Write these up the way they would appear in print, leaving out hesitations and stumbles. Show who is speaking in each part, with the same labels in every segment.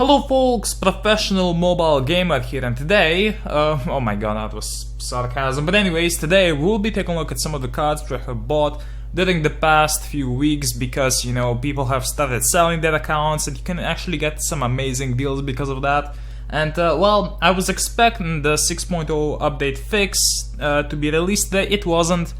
Speaker 1: Hello folks, professional mobile gamer here, and today, oh my god, that was sarcasm, but anyways, today we'll be taking a look at some of the cards which I have bought during the past few weeks because, you know, people have started selling their accounts and you can actually get some amazing deals because of that. And, well, I was expecting the 6.0 update fix to be released today. It wasn't.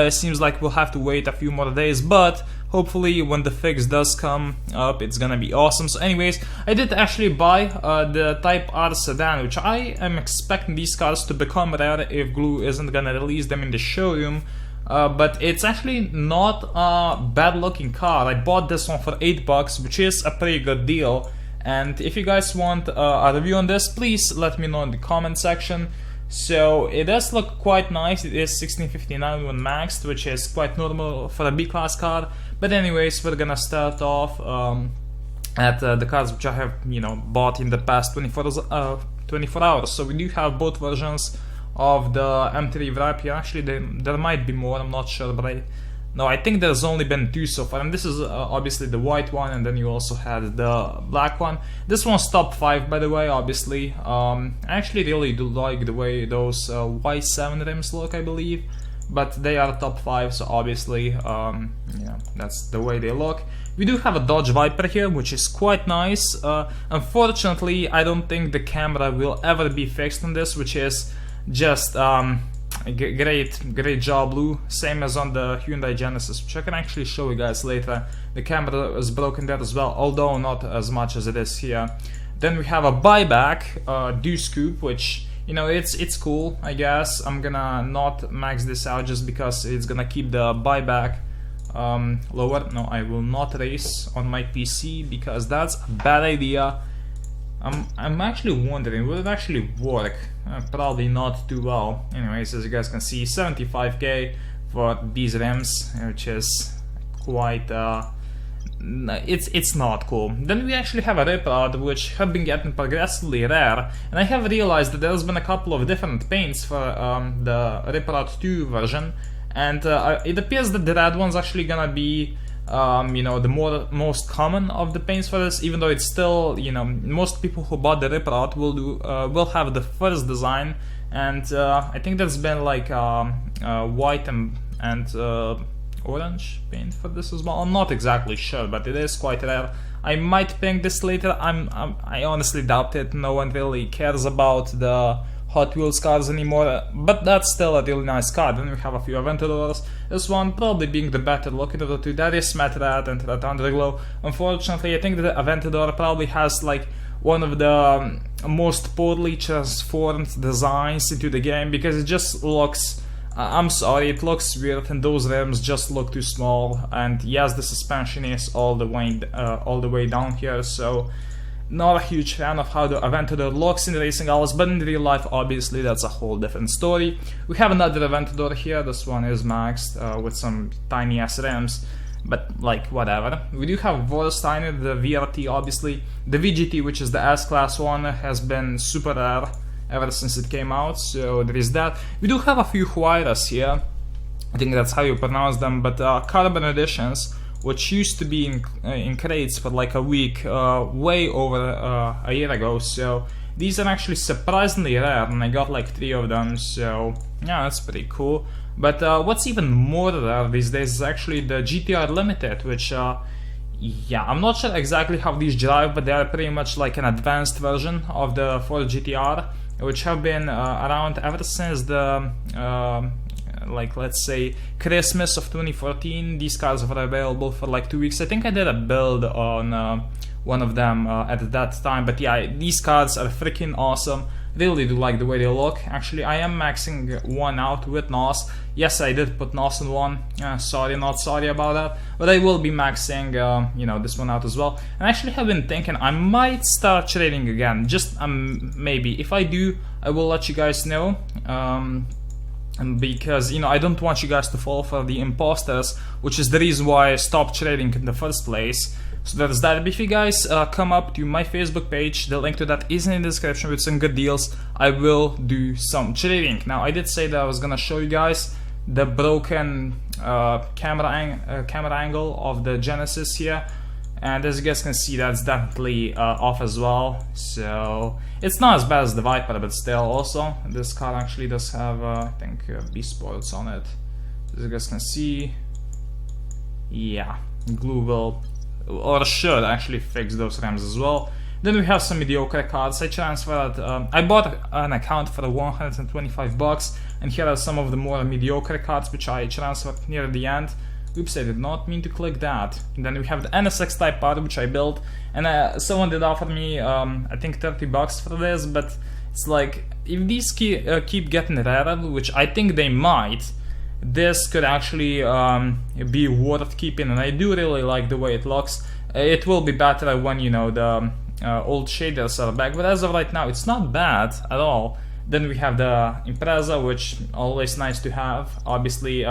Speaker 1: Seems like we'll have to wait a few more days, but hopefully when the fix does come up, it's gonna be awesome. So anyways, I did actually buy the Type R sedan, which I am expecting these cars to become rare if Glue isn't gonna release them in the showroom. But it's actually not a bad looking car. I bought this one for $8, which is a pretty good deal. And if you guys want a review on this, please let me know in the comment section. So it does look quite nice. It is 1659 when maxed, which is quite normal for a B-class car. But anyways, we're gonna start off at the cars which I have, you know, bought in the past 24 hours. So we do have both versions of the M3 wrap here. Actually, there might be more. I'm not sure, but I think there's only been two so far, and this is obviously the white one, and then you also had the black one. This one's top 5, by the way, obviously. I actually really do like the way those Y7 rims look, I believe, but they are top 5, so obviously, yeah, that's the way they look. We do have a Dodge Viper here, which is quite nice. Unfortunately, I don't think the camera will ever be fixed on this, which is just great job, Blue. Same as on the Hyundai Genesis, which I can actually show you guys later. The camera is broken there as well, although not as much as it is here. Then we have a buyback DEUCE COUPE, which, you know, it's cool, I guess. I'm gonna not max this out just because it's gonna keep the buyback lower. No, I will not race on my PC because that's a bad idea. I'm actually wondering, will it actually work? Probably not too well. Anyways, as you guys can see, 75k for these rims, which is quite it's not cool. Then we actually have a Ripper, which have been getting progressively rare, and I have realized that there's been a couple of different paints for the Ripper 2 version, and it appears that the red one's actually gonna be you know, the most common of the paints for this, even though it's still, you know, most people who bought the Ripper out will have the first design, and I think there's been like white and orange paint for this as well. I'm not exactly sure, but it is quite rare. I might pink this later. I honestly doubt it. No one really cares about the Hot Wheels cars anymore, but that's still a really nice car. Then we have a few Aventadors. This one probably being the better looking of the two. That is Matte Red and Red Underglow. Unfortunately, I think that the Aventador probably has like one of the most poorly transformed designs into the game because it just looks, I'm sorry, it looks weird, and those rims just look too small. And yes, the suspension is all the way down here, so not a huge fan of how the Aventador looks in racing hours, but in real life, obviously, that's a whole different story. We have another Aventador here. This one is maxed with some tiny ass rims, but like whatever. We do have Vorsteiner, the VRT, obviously. The VGT, which is the S-Class one, has been super rare ever since it came out, so there is that. We do have a few HUAYRAs here. I think that's how you pronounce them, but carbon editions, which used to be in crates for like a week, way over a year ago. So these are actually surprisingly rare, and I got like 3 of them, so yeah, that's pretty cool. But what's even more rare these days is actually the GTR Limited, which yeah, I'm not sure exactly how these drive, but they are pretty much like an advanced version of the Ford GTR, which have been around ever since the like, let's say, Christmas of 2014. These cars were available for like 2 weeks. I think I did a build on one of them at that time, but yeah, these cars are freaking awesome. Really do like the way they look. Actually, I am maxing one out with NOS. Yes, I did put NOS on one. Sorry, not sorry about that, but I will be maxing you know, this one out as well. And I actually have been thinking I might start trading again, just maybe. If I do, I will let you guys know. Because, you know, I don't want you guys to fall for the imposters, which is the reason why I stopped trading in the first place. So there's that. But if you guys come up to my Facebook page, the link to that is in the description with some good deals. I will do some trading. Now, I did say that I was gonna show you guys the broken camera angle of the Genesis here. and as you guys can see, that's definitely off as well. So it's not as bad as the Viper, but still. Also, this card actually does have I think beast sports on it, as you guys can see. Yeah, glue will or should actually fix those RAMs as well. Then we have some mediocre cards. I transferred, I bought an account for 125 bucks, and here are some of the more mediocre cards which I transferred near the end. Oops, I did not mean to click that. And then we have the NSX type part which I built, and someone did offer me I think 30 bucks for this, but it's like, if these keep getting rarer, which I think they might, this could actually be worth keeping, and I do really like the way it looks. It will be better when, you know, the old shaders are back, but as of right now it's not bad at all. Then we have the Impreza, which always nice to have. Obviously,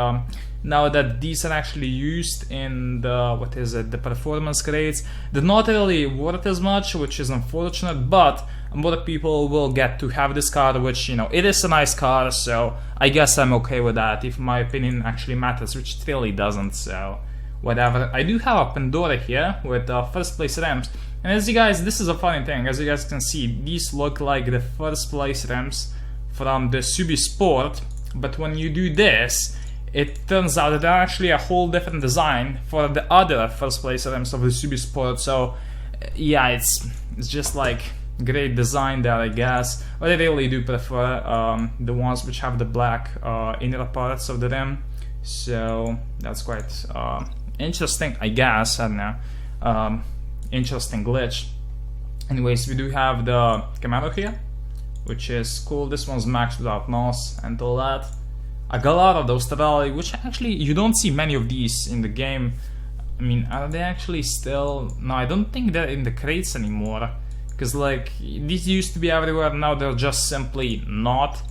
Speaker 1: now that these are actually used in the, what is it, the performance grades, they're not really worth as much, which is unfortunate, but more people will get to have this card, which, you know, it is a nice card, so I guess I'm okay with that, if my opinion actually matters, which it really doesn't, so whatever. I do have a Pandora here with first place RAMs, and as you guys, this is a funny thing, as you guys can see, these look like the first place RAMs from the Subi Sport, but when you do this, it turns out that they're actually a whole different design for the other first place RAMs of the Subi Sport. So yeah, it's just like great design there, I guess, but I really do prefer the ones which have the black inner parts of the rim, so that's quite interesting, I guess. I don't know, interesting glitch. Anyways, we do have the Camaro here, which is cool. This one's maxed without NOS and all that. A Gallardo, STRADALE, which actually you don't see many of these in the game. I mean, are they actually still? No, I don't think they're in the crates anymore, because like these used to be everywhere, now they're just simply not.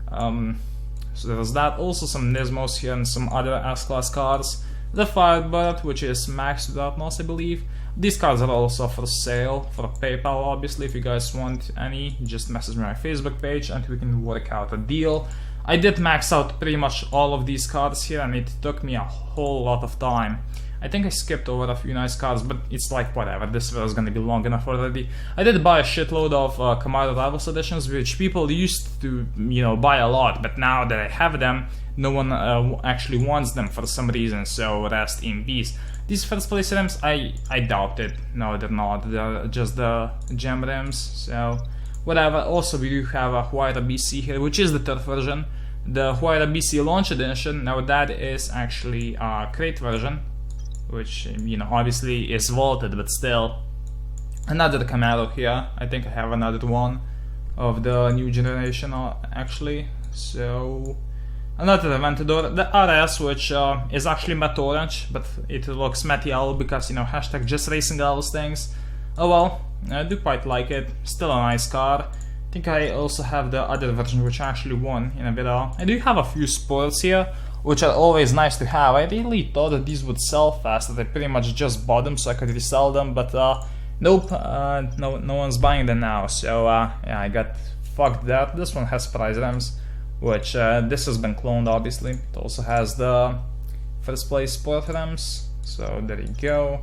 Speaker 1: So there's that. Also some Nismos here and some other S-Class cards. The Firebird, which is maxed without NOS, I believe. These cards are also for sale, for PayPal obviously. If you guys want any, just message me on my Facebook page and we can work out a deal. I did max out pretty much all of these cards here, and it took me a whole lot of time. I think I skipped over a few nice cards, but it's like whatever, this video is gonna be long enough already. I did buy a shitload of CAMARO Rivals editions, which people used to, you know, buy a lot, but now that I have them, no one actually wants them for some reason, so rest in peace. These first place RAMs, I doubt it. No, they're not, they're just the gem RAMs, so whatever. Also, we do have a HUAYRA BC here, which is the third version. The HUAYRA BC Launch Edition, now that is actually a crate version, which, you know, obviously is vaulted, but still. Another Camaro here. I think I have another one of the new generation actually. So another Aventador, the RS, which is actually matte orange, but it looks matte yellow because, you know, hashtag just racing all those things. Oh well, I do quite like it. Still a nice car. I think I also have the other version, which I actually won in a video. I do have a few sports here, which are always nice to have. I really thought that these would sell fast, that I pretty much just bought them so I could resell them, but nope, no one's buying them now, so yeah, I got fucked there. This one has prize RAMs, which this has been cloned obviously. It also has the first place sport RAMs, so there you go.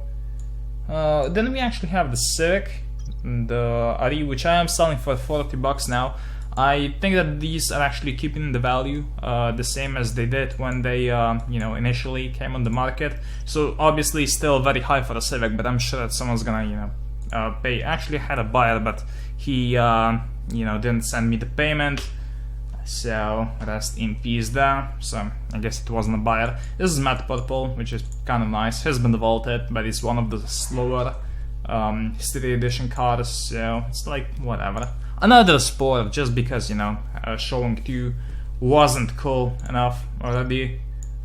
Speaker 1: Then we actually have the Civic, the RE, which I am selling for 40 bucks now. I think that these are actually keeping the value the same as they did when they you know, initially came on the market. So obviously still very high for a Civic, but I'm sure that someone's gonna, you know, pay. Actually, I had a buyer, but he you know, didn't send me the payment, so rest in peace there. So I guess it wasn't a buyer. This is matte purple, which is kind of nice. Has been vaulted, but it's one of the slower History Edition cards, so it's like whatever. Another sport, just because, you know, showing 2 wasn't cool enough already.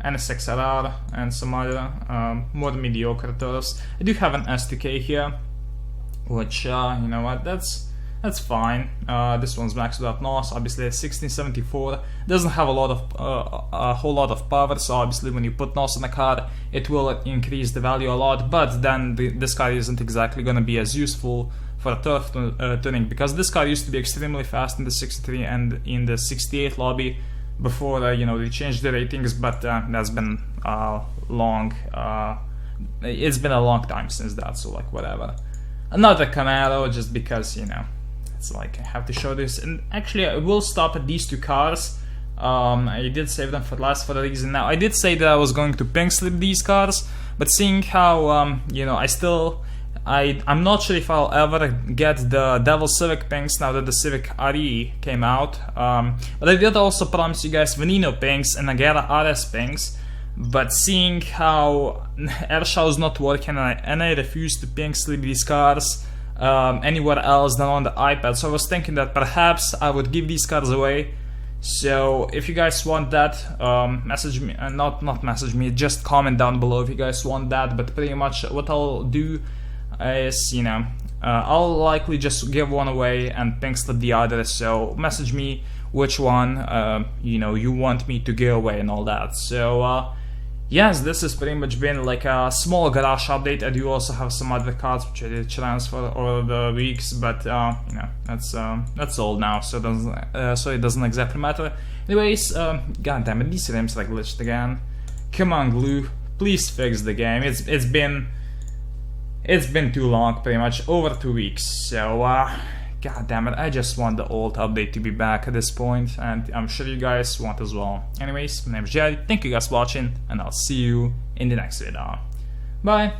Speaker 1: NSXRR and some other more mediocre turfs. I do have an STK here, which you know what, that's fine. This one's maxed without NOS. Obviously, 1674 doesn't have a lot of a whole lot of power, so obviously when you put NOS on a card, it will increase the value a lot. But then this card isn't exactly going to be as useful for a turf tuning, because this card used to be extremely fast in the 63 and in the 68 lobby before you know, they changed the ratings. But that's been long it's been a long time since that, so like whatever. Another Camaro, just because, you know, it's like I have to show this. And actually I will stop at these two cars. I did save them for last for a reason. Now I did say that I was going to pink slip these cars, but seeing how you know, I'm not sure if I'll ever get the Devil Civic pinks now that the Civic RE came out. But I did also promise you guys VENENO pinks and Agera RS pinks. But seeing how Airshow is not working and I refuse to pink slip these cars anywhere else than on the iPad, so I was thinking that perhaps I would give these cars away. So if you guys want that, message me, not message me, just comment down below if you guys want that. But pretty much what I'll do is, you know, I'll likely just give one away and pink slip the other. So message me which one you know, you want me to give away and all that. So yes, this has pretty much been like a small garage update. I do also have some other cards which I did transfer over the weeks, but you know, that's old now, so it doesn't exactly matter. Anyways, god damn it, these rims like glitched again. Come on, glue, please fix the game. It's been too long, pretty much over 2 weeks. So god damn it, I just want the old update to be back at this point, and I'm sure you guys want as well. Anyways, my name is Jerry, thank you guys for watching, and I'll see you in the next video. Bye!